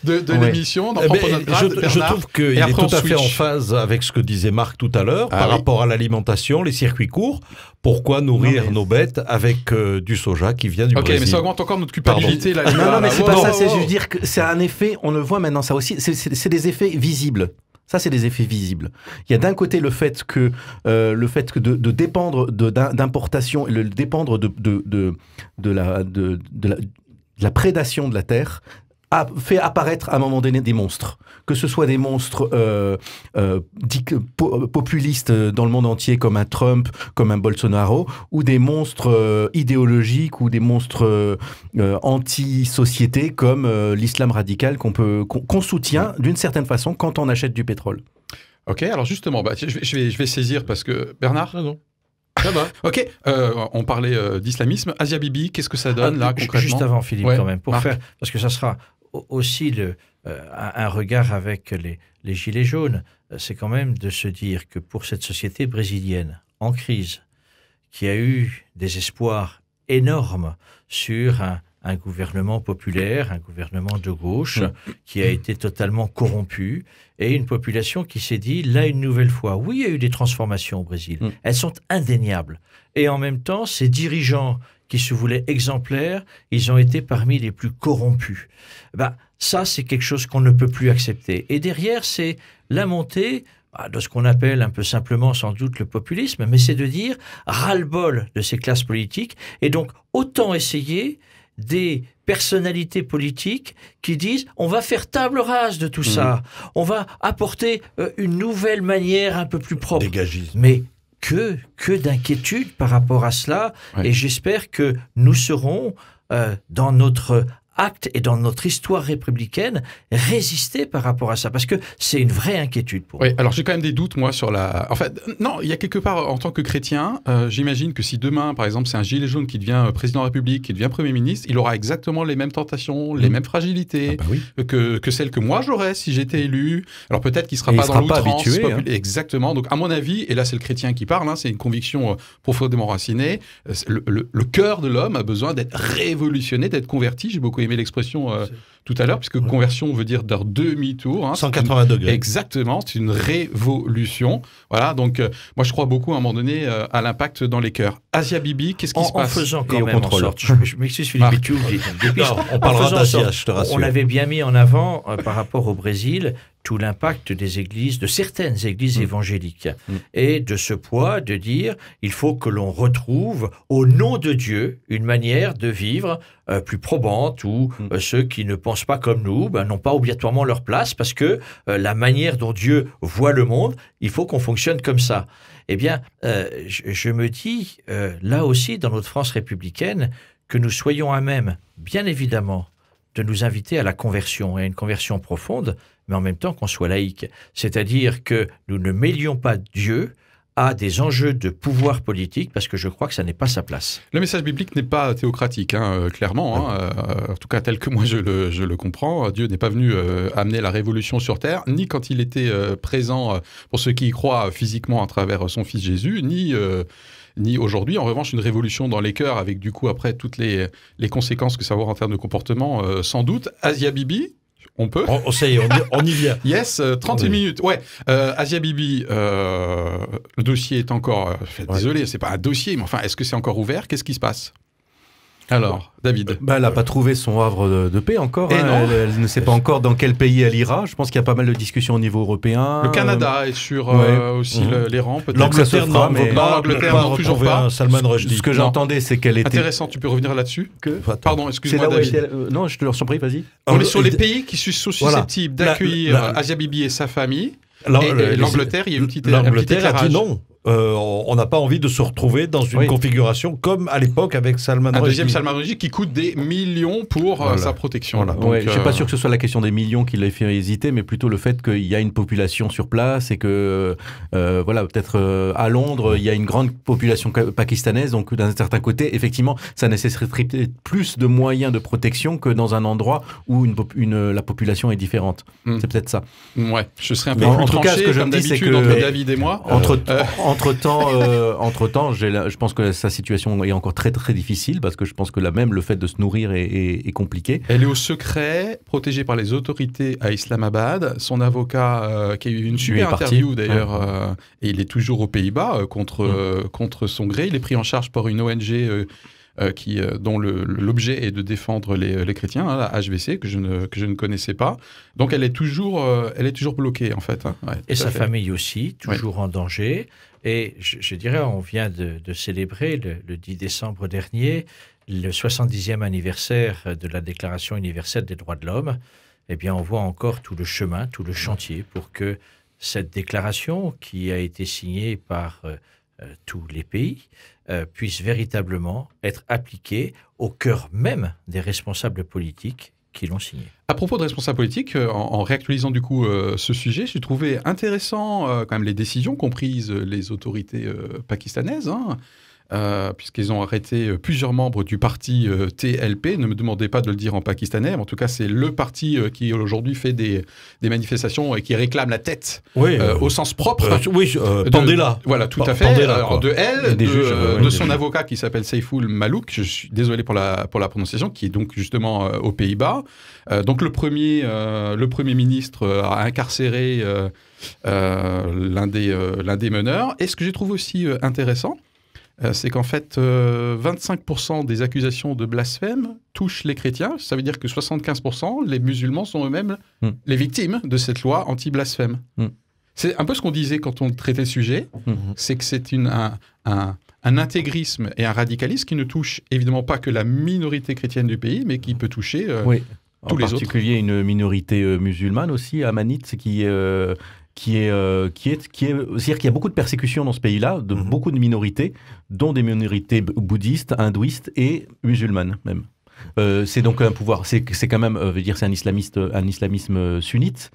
de l'émission. Je trouve qu'il est tout à fait en phase avec ce que disait Marc tout à l'heure par rapport à l'alimentation, les circuits courts. Pourquoi nourrir nos bêtes avec du soja qui vient du Brésil? Ok, mais ça augmente encore notre culpabilité. Là, non, mais c'est pas ça. C'est juste dire que c'est un effet, on le voit maintenant ça aussi, c'est des effets visibles. Ça, c'est des effets visibles. Il y a d'un côté le fait que de dépendre d'importation et le dépendre de la prédation de la terre a fait apparaître à un moment donné des monstres. Que ce soit des monstres populistes dans le monde entier comme un Trump, comme un Bolsonaro, ou des monstres idéologiques ou des monstres anti-société comme l'islam radical qu'on soutient d'une certaine façon quand on achète du pétrole. Ok, alors justement, je vais saisir parce que... Bernard? Non. Ok, on parlait d'islamisme. Asia Bibi, qu'est-ce que ça donne là concrètement? Juste avant Philippe quand même, pour faire... Parce que ça sera aussi un regard avec les Gilets jaunes, c'est quand même de se dire que pour cette société brésilienne en crise, qui a eu des espoirs énormes sur un gouvernement populaire, un gouvernement de gauche, qui a été totalement corrompu, et une population qui s'est dit, là une nouvelle fois, oui, il y a eu des transformations au Brésil, elles sont indéniables. Et en même temps, ces dirigeants qui se voulaient exemplaires, ils ont été parmi les plus corrompus. Ça, c'est quelque chose qu'on ne peut plus accepter. Et derrière, c'est la montée de ce qu'on appelle un peu simplement sans doute le populisme, mais c'est de dire ras-le-bol de ces classes politiques, et donc autant essayer des personnalités politiques qui disent on va faire table rase de tout ça, on va apporter une nouvelle manière un peu plus propre. Dégagisme. Mais que d'inquiétude par rapport à cela, et j'espère que nous serons dans notre acte et dans notre histoire républicaine résister par rapport à ça, parce que c'est une vraie inquiétude pour moi. Alors j'ai quand même des doutes, moi, sur la... En fait, non, il y a quelque part, en tant que chrétien, j'imagine que si demain, par exemple, c'est un gilet jaune qui devient président de la République, qui devient Premier ministre, il aura exactement les mêmes tentations, les mêmes fragilités que celles que moi j'aurais si j'étais élu. Alors peut-être qu'il ne sera pas dans l'outrance. Exactement. Donc à mon avis, et là c'est le chrétien qui parle, c'est une conviction profondément racinée, le cœur de l'homme a besoin d'être révolutionné, d'être converti. J'ai beaucoup aimé l'expression tout à l'heure, puisque conversion veut dire d'un demi-tour. 180 degrés. Exactement, c'est une révolution. Voilà, donc moi je crois beaucoup à un moment donné à l'impact dans les cœurs. Asia Bibi, qu'est-ce qui se passe? En faisant quand même en sorte, je m'excuse Philippe, on parlera d'Asia, je te rassure. On avait bien mis en avant, par rapport au Brésil, tout l'impact des églises, de certaines églises évangéliques. Et de ce poids de dire, il faut que l'on retrouve, au nom de Dieu, une manière de vivre plus probante, où ceux qui ne pensent pas comme nous n'ont pas obligatoirement leur place, parce que la manière dont Dieu voit le monde, il faut qu'on fonctionne comme ça. Eh bien, je me dis, là aussi, dans notre France républicaine, que nous soyons à même, bien évidemment, de nous inviter à la conversion, et à une conversion profonde, mais en même temps qu'on soit laïque. C'est-à-dire que nous ne mêlions pas Dieu à des enjeux de pouvoir politique, parce que je crois que ça n'est pas sa place. Le message biblique n'est pas théocratique, clairement. En tout cas, tel que moi je le comprends. Dieu n'est pas venu amener la révolution sur Terre, ni quand il était présent pour ceux qui y croient physiquement à travers son Fils Jésus, ni aujourd'hui. En revanche, une révolution dans les cœurs, avec du coup après toutes les conséquences que ça va avoir en termes de comportement, sans doute. Asia Bibi, on peut. On y vient. Yes, 31 minutes. Ouais, Asia Bibi, le dossier est encore... Désolé, c'est pas un dossier, mais enfin, est-ce que c'est encore ouvert? Qu'est-ce qui se passe? Alors, David. Elle n'a pas trouvé son havre de paix encore. Elle ne sait pas encore dans quel pays elle ira. Je pense qu'il y a pas mal de discussions au niveau européen. Le Canada est sur aussi les rangs, peut-être. L'Angleterre, l'Angleterre, non, toujours pas. Salman Rushdie. Ce que j'entendais, c'est qu'elle était... Intéressant, tu peux revenir là-dessus? Pardon, excuse-moi, David. Non, je te le surprie, vas-y. On est sur les pays qui sont susceptibles d'accueillir Asia Bibi et sa famille. Et l'Angleterre, il y a une petite L'Angleterre a dit non. On n'a pas envie de se retrouver dans une configuration comme à l'époque avec Salman Rushdie. Un deuxième Salman Rushdie qui coûte des millions pour sa protection. Voilà. Donc, je ne suis pas sûr que ce soit la question des millions qui l'ait fait hésiter, mais plutôt le fait qu'il y a une population sur place et que, peut-être à Londres, il y a une grande population pakistanaise. Donc, d'un certain côté, effectivement, ça nécessiterait plus de moyens de protection que dans un endroit où la population est différente. C'est peut-être ça. Ouais, je serais un peu plus tranché, comme d'habitude, entre David et moi. Entre-temps, je pense que sa situation est encore très très difficile, parce que je pense que même le fait de se nourrir est compliqué. Elle est au secret, protégée par les autorités à Islamabad. Son avocat, qui a eu une super interview d'ailleurs, et il est toujours aux Pays-Bas contre son gré. Il est pris en charge par une ONG dont l'objet est de défendre les chrétiens, la HVC, que je ne connaissais pas. Donc elle est toujours bloquée, en fait. Et sa famille aussi, toujours en danger. Et je dirais, on vient de célébrer le 10 décembre dernier le 70e anniversaire de la Déclaration universelle des droits de l'homme. Eh bien, on voit encore tout le chemin, tout le chantier pour que cette déclaration, qui a été signée par tous les pays, puisse véritablement être appliquée au cœur même des responsables politiques qui l'ont signé. À propos de responsables politiques, en réactualisant du coup ce sujet, j'ai trouvé intéressant quand même les décisions qu'ont prises les autorités pakistanaises, puisqu'ils ont arrêté plusieurs membres du parti TLP. Ne me demandez pas de le dire en pakistanais, mais en tout cas c'est le parti qui aujourd'hui fait des manifestations et qui réclame la tête au sens propre. Pandela. Voilà, tout à fait. Alors, de elle, de son avocat qui s'appelle Saiful Malouk, je suis désolé pour la prononciation, qui est donc justement aux Pays-Bas. Donc le premier ministre a incarcéré l'un des meneurs. Et ce que j'ai trouvé aussi intéressant, c'est qu'en fait, 25% des accusations de blasphème touchent les chrétiens. Ça veut dire que 75%, les musulmans sont eux-mêmes les victimes de cette loi anti-blasphème. C'est un peu ce qu'on disait quand on traitait le sujet, c'est que c'est un un intégrisme et un radicalisme qui ne touche évidemment pas que la minorité chrétienne du pays, mais qui peut toucher tous les autres. En particulier une minorité musulmane aussi, amanite, c'est-à-dire qu'il y a beaucoup de persécutions dans ce pays-là, de beaucoup de minorités, dont des minorités bouddhistes, hindouistes et musulmanes même. C'est donc un pouvoir, c'est quand même, c'est un islamisme sunnite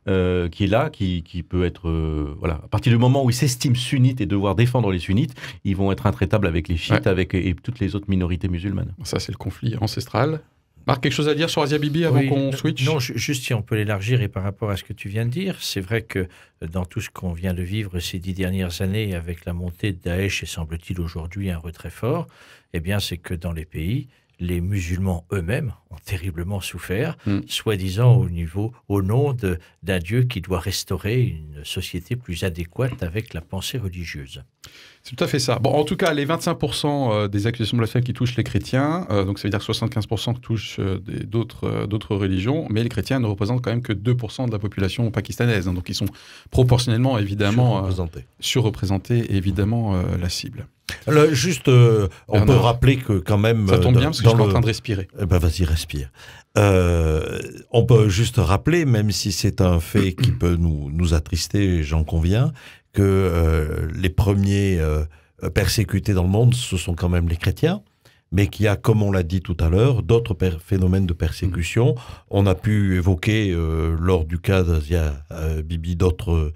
qui est là, qui peut être, voilà, à partir du moment où ils s'estiment sunnites et devoir défendre les sunnites, ils vont être intraitables avec les chiites, et toutes les autres minorités musulmanes. Ça, c'est le conflit ancestral. Marc, quelque chose à dire sur Asia Bibi avant qu'on switch? Non, juste si on peut l'élargir et par rapport à ce que tu viens de dire, c'est vrai que dans tout ce qu'on vient de vivre ces 10 dernières années avec la montée de Daesh et semble-t-il aujourd'hui un retrait fort, eh bien c'est que dans les pays, les musulmans eux-mêmes ont terriblement souffert, soi-disant au nom d'un Dieu qui doit restaurer une société plus adéquate avec la pensée religieuse. C'est tout à fait ça. Bon, en tout cas, les 25% des accusations blasphèmes qui touchent les chrétiens, donc ça veut dire que 75% qui touchent d'autres religions, mais les chrétiens ne représentent quand même que 2% de la population pakistanaise. Donc ils sont proportionnellement, évidemment, surreprésentés, évidemment, la cible. Alors, juste, on peut rappeler que quand même... Ça tombe bien parce que je suis en train de respirer. Vas-y, respire. On peut juste rappeler, même si c'est un fait qui peut nous attrister, j'en conviens, que les premiers persécutés dans le monde, ce sont quand même les chrétiens, mais qu'il y a, comme on l'a dit tout à l'heure, d'autres phénomènes de persécution. On a pu évoquer, lors du cas d'Asia Bibi, d'autres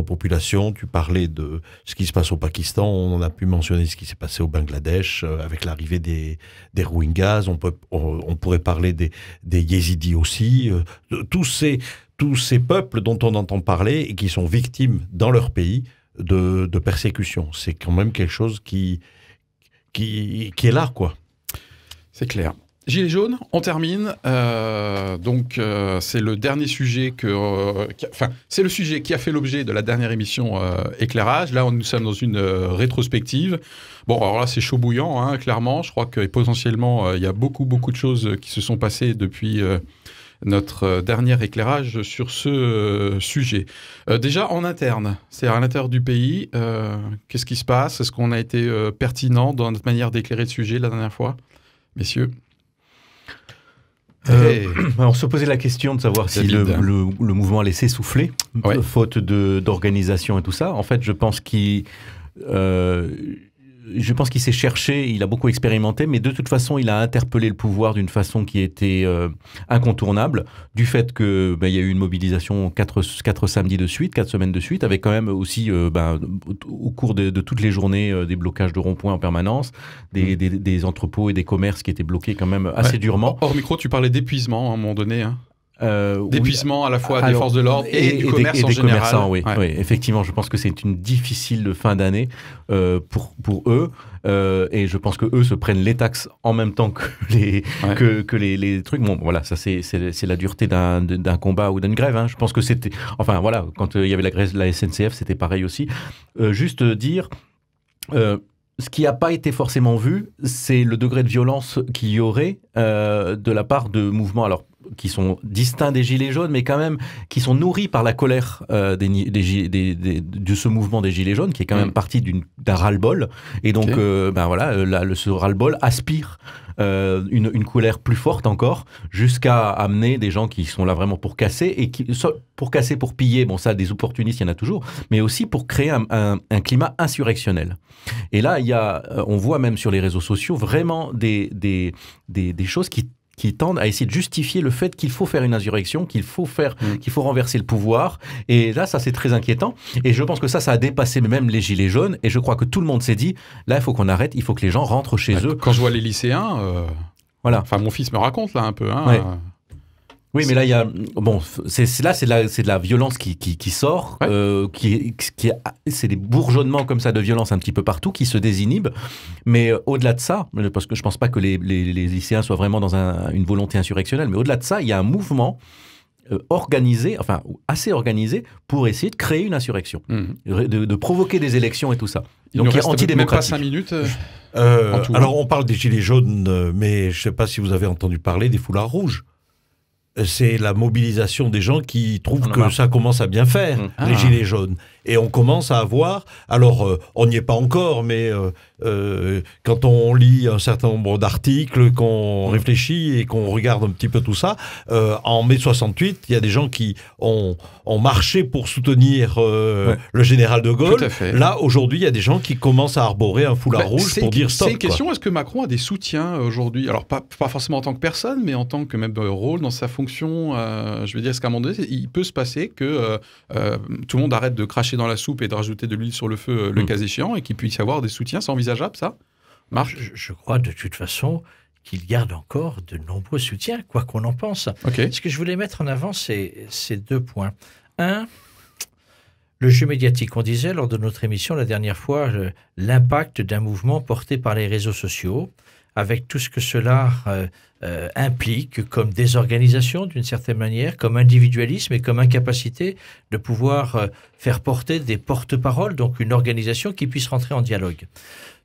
populations. Tu parlais de ce qui se passe au Pakistan, on a pu mentionner ce qui s'est passé au Bangladesh avec l'arrivée des Rohingyas, on pourrait parler des Yézidis aussi, tous ces peuples dont on entend parler et qui sont victimes dans leur pays de persécution. C'est quand même quelque chose qui est là, quoi. C'est clair. Gilets jaunes, on termine. C'est le dernier sujet c'est le sujet qui a fait l'objet de la dernière émission Éclairage. Là, nous sommes dans une rétrospective. Bon, alors là, c'est chaud bouillant, hein, clairement. Je crois que potentiellement, il y a beaucoup de choses qui se sont passées depuis notre dernier éclairage sur ce sujet. Déjà, en interne, c'est-à-dire à l'intérieur du pays, qu'est-ce qui se passe? Est-ce qu'on a été pertinent dans notre manière d'éclairer le sujet la dernière fois, messieurs? On se posait la question de savoir si le mouvement allait s'essouffler, faute d'organisation et tout ça. En fait, je pense qu'il s'est cherché, il a beaucoup expérimenté, mais de toute façon, il a interpellé le pouvoir d'une façon qui était incontournable, du fait qu'il y a eu une mobilisation 4 samedis de suite, 4 semaines de suite, avec quand même aussi, au cours de toutes les journées, des blocages de ronds-points en permanence, des entrepôts et des commerces qui étaient bloqués quand même assez durement. Hors micro, tu parlais d'épuisement à un moment donné, hein. D'épuisement à la fois des forces de l'ordre et du commerce en général. Commerçants, oui. Effectivement, je pense que c'est une difficile fin d'année pour eux. Et je pense que eux se prennent les taxes en même temps que les trucs. Bon, voilà, ça c'est la dureté d'un combat ou d'une grève. Hein. Je pense que c'était, enfin voilà, quand il y avait la grève de la SNCF, c'était pareil aussi. Juste dire. Ce qui n'a pas été forcément vu, c'est le degré de violence qu'il y aurait de la part de mouvements, alors qui sont distincts des Gilets jaunes, mais quand même qui sont nourris par la colère de ce mouvement des Gilets jaunes, qui est quand même parti d'un ras-le-bol. Et donc, ce ras-le-bol aspire une colère plus forte encore, jusqu'à amener des gens qui sont là vraiment pour casser, pour piller, bon ça, des opportunistes, il y en a toujours, mais aussi pour créer un climat insurrectionnel. Et là, on voit même sur les réseaux sociaux vraiment des choses qui tendent à essayer de justifier le fait qu'il faut faire une insurrection, qu'il faut renverser le pouvoir. Et là, ça, c'est très inquiétant. Et je pense que ça a dépassé même les Gilets jaunes. Et je crois que tout le monde s'est dit, là, il faut qu'on arrête, il faut que les gens rentrent chez eux. Quand je vois les lycéens, enfin, mon fils me raconte là un peu. Hein, Oui, mais là, il y a c'est de la violence qui sort, c'est des bourgeonnements comme ça de violence un petit peu partout qui se désinhibent. Mais au-delà de ça, parce que je pense pas que les lycéens soient vraiment dans une volonté insurrectionnelle, mais au-delà de ça, il y a un mouvement organisé, enfin assez organisé, pour essayer de créer une insurrection, de provoquer des élections et tout ça. Donc il y a antidémocratique. Même pas 5 minutes. Alors on parle des Gilets jaunes, mais je sais pas si vous avez entendu parler des foulards rouges. C'est la mobilisation des gens qui trouvent que ça commence à bien faire, les Gilets jaunes. Et on commence à avoir, alors on n'y est pas encore, mais quand on lit un certain nombre d'articles, qu'on réfléchit et qu'on regarde un petit peu tout ça, en mai 68, il y a des gens qui ont marché pour soutenir le général de Gaulle. Là, aujourd'hui, il y a des gens qui commencent à arborer un foulard rouge pour dire stop. C'est une question, est-ce que Macron a des soutiens aujourd'hui? Alors, pas forcément en tant que personne, mais en tant que même rôle dans sa fonction. Je veux dire, est-ce qu'à un moment donné, il peut se passer que tout le monde arrête de cracher dans la soupe et de rajouter de l'huile sur le feu le cas échéant, et qu'il puisse y avoir des soutiens? C'est envisageable, ça, Marc? Je crois de toute façon qu'il garde encore de nombreux soutiens, quoi qu'on en pense. Ce que je voulais mettre en avant, c'est 2 points. Un, le jeu médiatique. On disait lors de notre émission la dernière fois l'impact d'un mouvement porté par les réseaux sociaux, avec tout ce que cela implique comme désorganisation d'une certaine manière, comme individualisme et comme incapacité de pouvoir faire porter des porte-paroles, donc une organisation qui puisse rentrer en dialogue.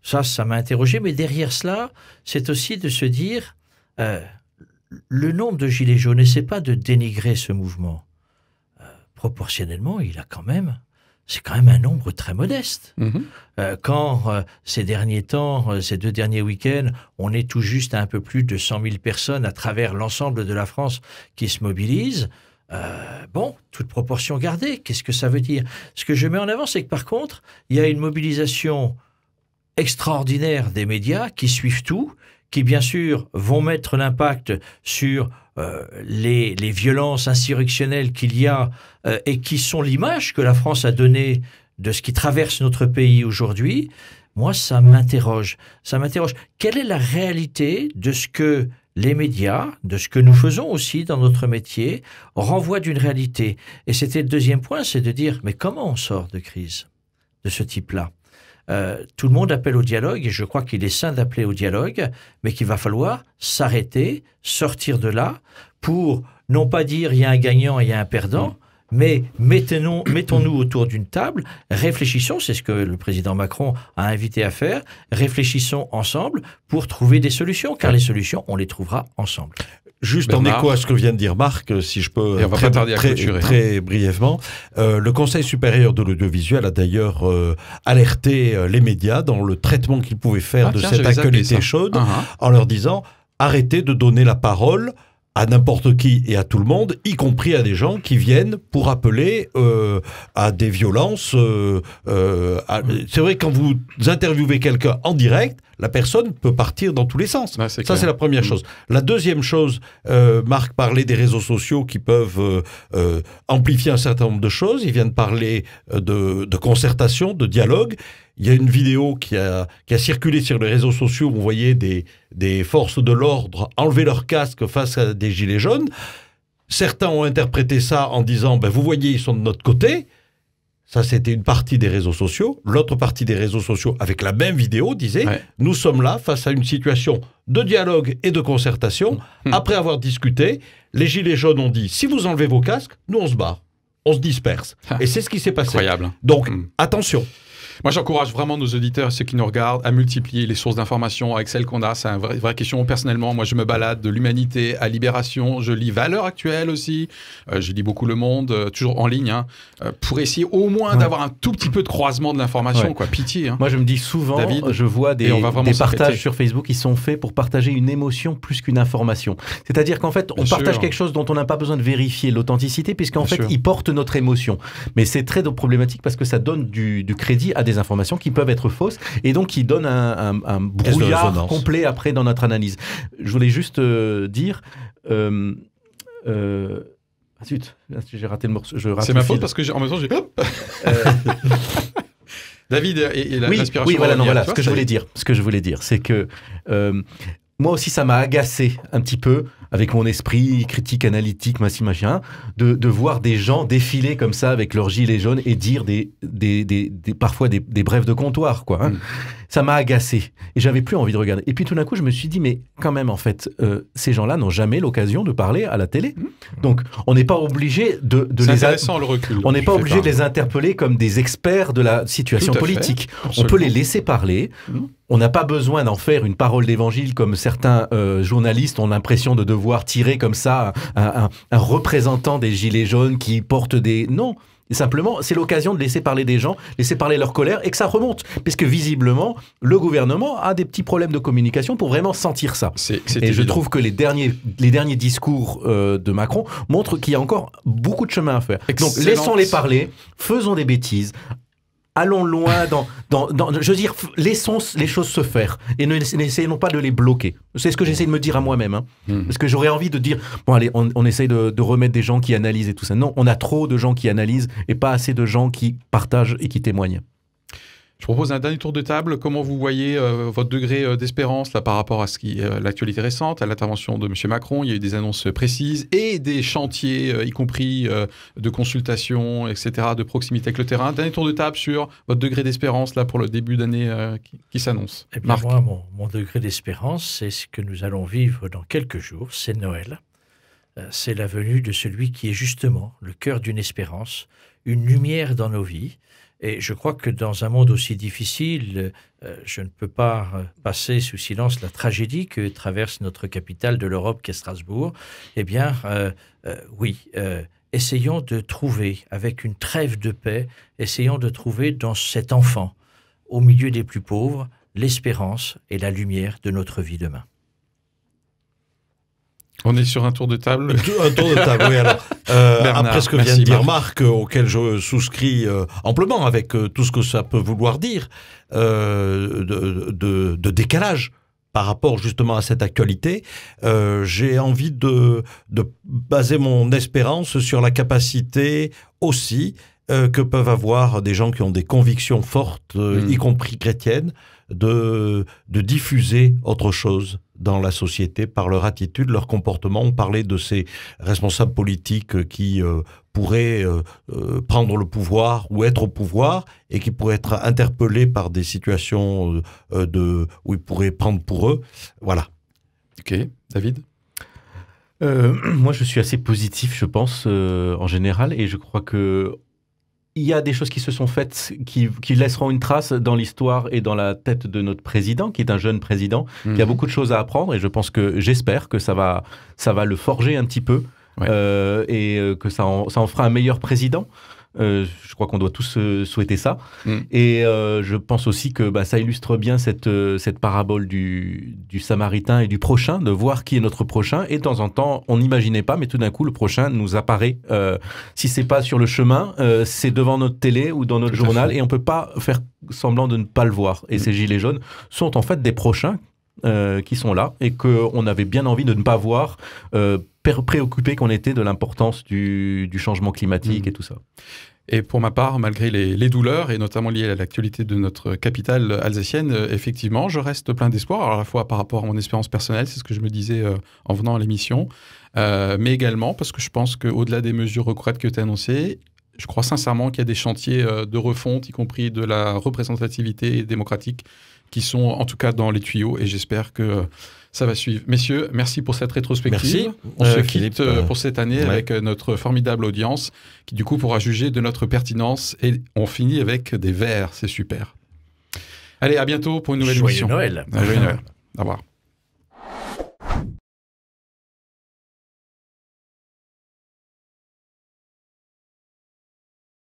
Ça m'a interrogé, mais derrière cela, c'est aussi de se dire le nombre de gilets jaunes, n'essaie pas de dénigrer ce mouvement. Proportionnellement, c'est quand même un nombre très modeste. Quand ces derniers temps, ces 2 derniers week-ends, on est tout juste à un peu plus de 100 000 personnes à travers l'ensemble de la France qui se mobilisent, toute proportion gardée, qu'est-ce que ça veut dire? Ce que je mets en avant, c'est que par contre, il y a une mobilisation extraordinaire des médias qui suivent tout, qui bien sûr vont mettre l'impact sur les violences insurrectionnelles qu'il y a et qui sont l'image que la France a donnée de ce qui traverse notre pays aujourd'hui. Moi, ça m'interroge. Quelle est la réalité de ce que les médias, de ce que nous faisons aussi dans notre métier, renvoient d'une réalité? Et c'était le 2e point, c'est de dire, mais comment on sort de crise de ce type-là? Tout le monde appelle au dialogue, et je crois qu'il est sain d'appeler au dialogue, mais qu'il va falloir s'arrêter, sortir de là, pour non pas dire il y a un gagnant et il y a un perdant, mais mettons-nous autour d'une table, réfléchissons, c'est ce que le président Macron a invité à faire, réfléchissons ensemble pour trouver des solutions, car les solutions, on les trouvera ensemble. Juste en écho à ce que vient de dire Marc, si je peux très brièvement, le Conseil supérieur de l'audiovisuel a d'ailleurs alerté les médias dans le traitement qu'ils pouvaient faire de cette actualité chaude, en leur disant arrêtez de donner la parole à n'importe qui et à tout le monde, y compris à des gens qui viennent pour appeler à des violences. C'est vrai que quand vous interviewez quelqu'un en direct, la personne peut partir dans tous les sens. Ça, c'est la première chose. La deuxième chose, Marc parlait des réseaux sociaux qui peuvent amplifier un certain nombre de choses. Il vient de parler de concertation, de dialogue. Il y a une vidéo qui a circulé sur les réseaux sociaux où vous voyez des forces de l'ordre enlever leur casque face à des gilets jaunes. Certains ont interprété ça en disant vous voyez, ils sont de notre côté. Ça, c'était une partie des réseaux sociaux. L'autre partie des réseaux sociaux, avec la même vidéo, disait nous sommes là face à une situation de dialogue et de concertation. Après avoir discuté, les gilets jaunes ont dit si vous enlevez vos casques, nous on se barre, on se disperse. Et c'est ce qui s'est passé. Incroyable. Donc, attention. Moi, j'encourage vraiment nos auditeurs, ceux qui nous regardent, à multiplier les sources d'informations avec celles qu'on a. C'est une vraie question. Personnellement, moi, je me balade de l'Humanité à Libération. Je lis Valeurs Actuelles aussi. Je lis beaucoup Le Monde, toujours en ligne, pour essayer au moins d'avoir un tout petit peu de croisement de l'information. Pitié. Moi, je me dis souvent, David, je vois des partages sur Facebook qui sont faits pour partager une émotion plus qu'une information. C'est-à-dire qu'en fait, on partage quelque chose dont on n'a pas besoin de vérifier l'authenticité, puisqu'en fait, il porte notre émotion. Mais c'est très problématique parce que ça donne du crédit à des informations qui peuvent être fausses et donc qui donnent un brouillard complet après dans notre analyse. Je voulais juste dire... zut, j'ai raté le morceau. C'est ma faute parce que en même temps j'ai... David et l'inspiration... Oui, voilà, ce que je voulais dire, c'est que... moi aussi, ça m'a agacé un petit peu, avec mon esprit critique, analytique, machin, de voir des gens défiler comme ça avec leurs gilets jaunes et dire parfois des brèves de comptoir, quoi. Ça m'a agacé et j'avais plus envie de regarder. Et puis tout d'un coup, je me suis dit, mais quand même, en fait, ces gens-là n'ont jamais l'occasion de parler à la télé. Donc, on n'est pas obligé de les... C'est intéressant, le recul. On n'est pas obligé de les interpeller comme des experts de la situation politique. On peut les laisser parler. On n'a pas besoin d'en faire une parole d'évangile comme certains journalistes ont l'impression de devoir tirer comme ça un représentant des gilets jaunes qui porte des... Non, Et simplement, c'est l'occasion de laisser parler des gens, laisser parler leur colère et que ça remonte. Puisque visiblement, le gouvernement a des petits problèmes de communication pour vraiment sentir ça. C'est et évident. je trouve que les derniers discours de Macron montrent qu'il y a encore beaucoup de chemin à faire. Excellent. Donc laissons-les parler, faisons des bêtises. Allons loin je veux dire, laissons les choses se faire et n'essayons pas de les bloquer. C'est ce que j'essaie de me dire à moi-même. Hein. Parce que j'aurais envie de dire, bon allez, on essaye de remettre des gens qui analysent et tout ça. Non, on a trop de gens qui analysent et pas assez de gens qui partagent et qui témoignent. Je propose un dernier tour de table. Comment vous voyez votre degré d'espérance là, par rapport à l'actualité récente, à l'intervention de M. Macron? Il y a eu des annonces précises et des chantiers, y compris de consultation, etc., de proximité avec le terrain. Dernier tour de table sur votre degré d'espérance là, pour le début d'année qui s'annonce. Eh bien, moi, mon degré d'espérance, c'est ce que nous allons vivre dans quelques jours, c'est Noël. C'est la venue de celui qui est justement le cœur d'une espérance, une lumière dans nos vies. Et je crois que dans un monde aussi difficile, je ne peux pas passer sous silence la tragédie que traverse notre capitale de l'Europe qu'est Strasbourg. Eh bien, essayons de trouver, avec une trêve de paix, essayons de trouver dans cet enfant, au milieu des plus pauvres, l'espérance et la lumière de notre vie demain. On est sur un tour de table. Un tour de table, oui. Alors, après ce que vient de dire Marc, auquel je souscris amplement avec tout ce que ça peut vouloir dire, de décalage par rapport justement à cette actualité, j'ai envie de baser mon espérance sur la capacité aussi que peuvent avoir des gens qui ont des convictions fortes, y compris chrétiennes, de diffuser autre chose dans la société par leur attitude, leur comportement. On parlait de ces responsables politiques qui pourraient prendre le pouvoir ou être au pouvoir et qui pourraient être interpellés par des situations où ils pourraient prendre pour eux. Voilà. Ok. David ? Moi, je suis assez positif, je pense, en général, et je crois que il y a des choses qui se sont faites qui laisseront une trace dans l'histoire et dans la tête de notre président, qui est un jeune président, qui a beaucoup de choses à apprendre, et j'espère que ça va le forger un petit peu, et que ça en fera un meilleur président. Je crois qu'on doit tous souhaiter ça. Et je pense aussi que ça illustre bien cette parabole du Samaritain et du prochain, de voir qui est notre prochain. Et de temps en temps, on n'imaginait pas, mais tout d'un coup, le prochain nous apparaît. Si c'est pas sur le chemin, c'est devant notre télé ou dans notre journal, et on peut pas faire semblant de ne pas le voir. Et ces gilets jaunes sont en fait des prochains qui sont là, et qu'on avait bien envie de ne pas voir, préoccupés qu'on était de l'importance du changement climatique et tout ça. Et pour ma part, malgré les douleurs, et notamment liées à l'actualité de notre capitale alsacienne, effectivement, je reste plein d'espoir, alors à la fois par rapport à mon expérience personnelle, c'est ce que je me disais en venant à l'émission, mais également parce que je pense qu'au-delà des mesures concrètes qui ont été annoncées, je crois sincèrement qu'il y a des chantiers de refonte, y compris de la représentativité démocratique, qui sont en tout cas dans les tuyaux, et j'espère que ça va suivre. Messieurs, merci pour cette rétrospective. Merci. On se quitte pour cette année avec notre formidable audience, qui du coup pourra juger de notre pertinence, et on finit avec des verres, c'est super. Allez, à bientôt pour une nouvelle émission. Joyeux Noël. Joyeux Noël. Au revoir.